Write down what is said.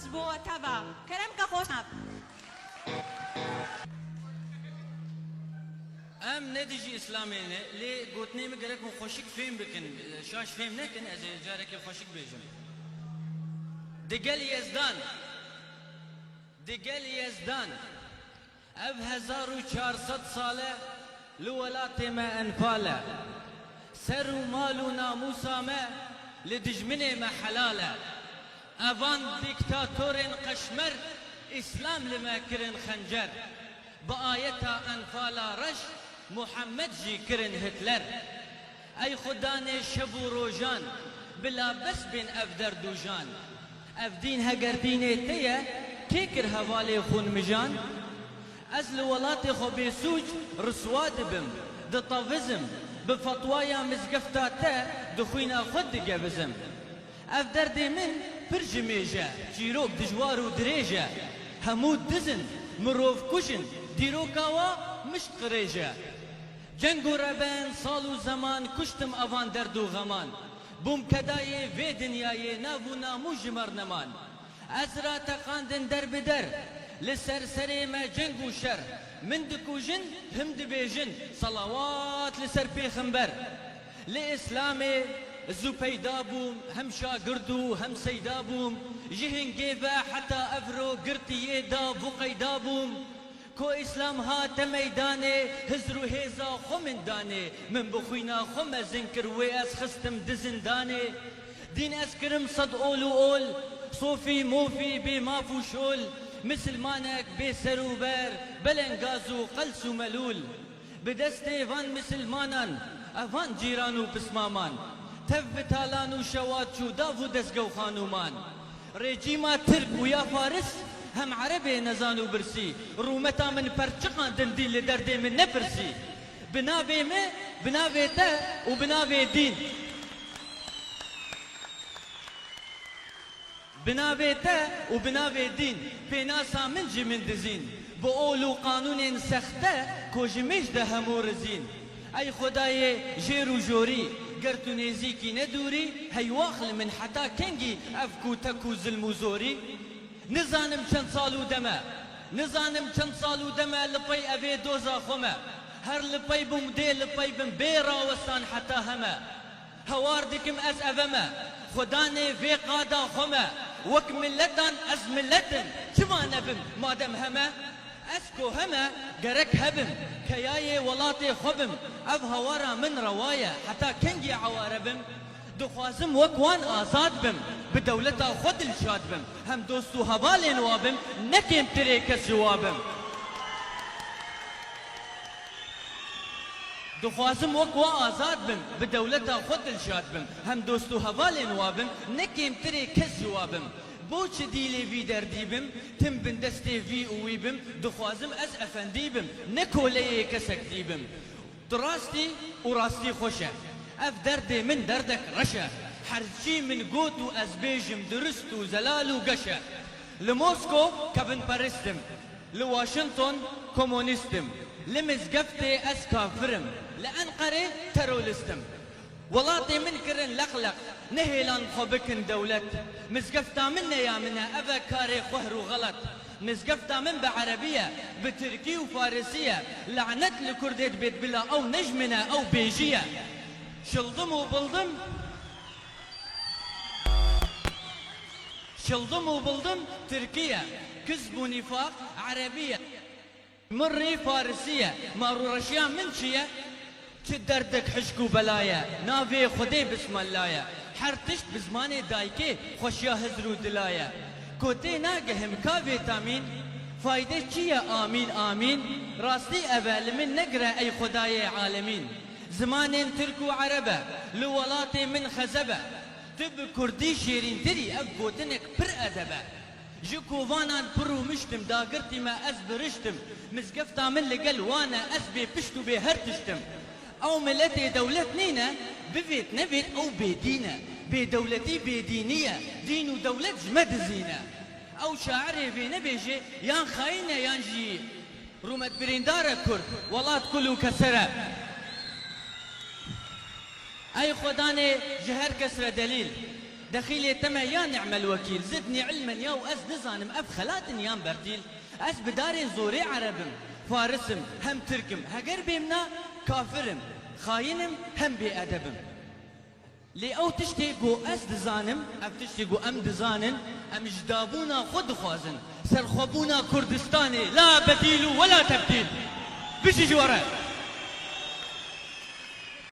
سپاس بۆ تەبا کەرەم کە خۆشاب ام ندیجی اسلامی نه لی گوتنی مگرک و خوشک فهم بکن شاش فهم نکن از جاره که خوشک بیجم دگل یزدان اب 1400 ساله لولات ما انفاله سر و مال و ناموسا ما لدجمنه ما حلاله اوان دیکتاتور قشمر اسلام لما کرن خنجر بآيتا انفالا رش محمد جي كرن هتلر اي خدان شبو روجان بلا بس بين افدر دوجان افدين هقردين تيا كيكر هوالي خون مجان ازل ولاتي خو بيسوج رسواد بم دطافزم بفتوايا مزقفتا تا دخوينا خد قبزم افدر دي من برجميجا جيروك دجوار ودريجا همود دزن مروف كشن دیروکاوا مش قریجه جنگ و ربن سال و زمان کشتم اوان درد و غمان بوم کدای وی دنیای ناو نامو جمر نمان از را تقاندن در بدر لسر سری ما جنگ و شر من دکوجن هم دبیجن صلوات لسر پیغمبر لاسلام زو پیدا بوم هم شاگردو هم سیدا بوم جهن گیبا حتی افرو گرتیه دا بو قیدا بوم کو اسلام ها تميداني هزرو هيزا خمن داني من بخوينا خم زنكر وياس خستم دزنداني دين اسكرم صد اول صوفي موفي بما فوشول مثل مانك بسرو بر بلنغازو قلسو ملول بدستي فان مثل مانان افان جيرانو بسمامان تف بتالانو شواتشو دافو دسقو خانومان ريجيما ترك ويا فارس هم عربي نزانو برسي رومتا من پرچقان دندي لدردي من نفرسي بناوي ما بناوي تا وبناوي دين بناوي تا وبناوي دين بناسا من جي من دزين بقولو قانون سخته كوجميش ده همو رزين اي خداي جيرو جوري قرتو نيزيكي ندوري هيواخل من حتا كنجي افكو تكو ظلمو زوري نزانم چند سالو دمه نزانم چند سالو دمه لپی اوی دوزا خومه هر لپی بوم دی لپی بم بیرا وستان حتا همه هوار دکم از اومه خدانه وی قادا خومه وک ملتان از ملتن چما نبم مادم همه اسكو هما قرك هبم كياي ولاتي خبم اف هوارا من روايه حتى كنجي عواربم دخوازم وكوان آزاد بم بدولتا خود الشاد بم هم دوستو هوالي نوابم نكيم تريك الجوابم دخوازم وكوا آزاد بم بدولتا خود الشاد بم هم دوستو هوالي نوابم نكيم تريك الجوابم بوچ دیلی وی دردیبم تم بندستی وی اویبم دخوازم از افندیبم نکوله کسک دیبم دراستی و راستی خوشه اف درد من دردك رشا حرشي من قوت و ازبيجم درست و زلال و قشا لموسكو كابن بارستم لواشنطن كومونيستم لمزقفتي از كافرم لأنقرة ترولستم ولاتي من كرن لقلق نهيلان خبكن دولت مزقفتا منا يا منا افا كاري خهر وغلط مزقفتا من بعربية بتركي وفارسية لعنت لكرديت بيت بلا او نجمنا او بيجية شلضم وبلضم شلضم وبلضم تركيا كذب ونفاق عربية مري فارسية مارو رشيان من شيا تدردك حشكو بلايا نافي خدي بسم الله حرتشت بزماني دايكي خوشيا هزرو دلايا كوتي ناقهم كافي تامين فايدة چيا آمين آمين راستي أبال من نقرأ أي خداي عالمين زمان ترك وعربة لولاتي من خزبة تب كردي شيرين تري أبقوتنك بر أدبة جكو فانا برو مشتم داقرتي ما أزبرشتم مزقفتا من لقل وانا أزبي بشتو بهرتشتم أو ملتي دولتنينا بفيت نفيت أو بيدينا بدولتي بدينية دين ودولة جمد زينة أو شاعري في نبيجي يان خاينة يان جي رومت بريندارة كرد والله كلو كسرة أي خداني جهر كسر دليل دخيلي تما يا نعم الوكيل زدني علما يا وأس دزانم أف خلاتن يام برتيل أس بداري زوري عربم فارسم هم تركم هجر بيمنا كافرم خاينم هم بأدبم لي أو تشتي جو أس دزانم أف تشتي جو أم دزانن أم جدابونا خود خوازن سرخبونا كردستاني لا بديل ولا تبديل بشي جواره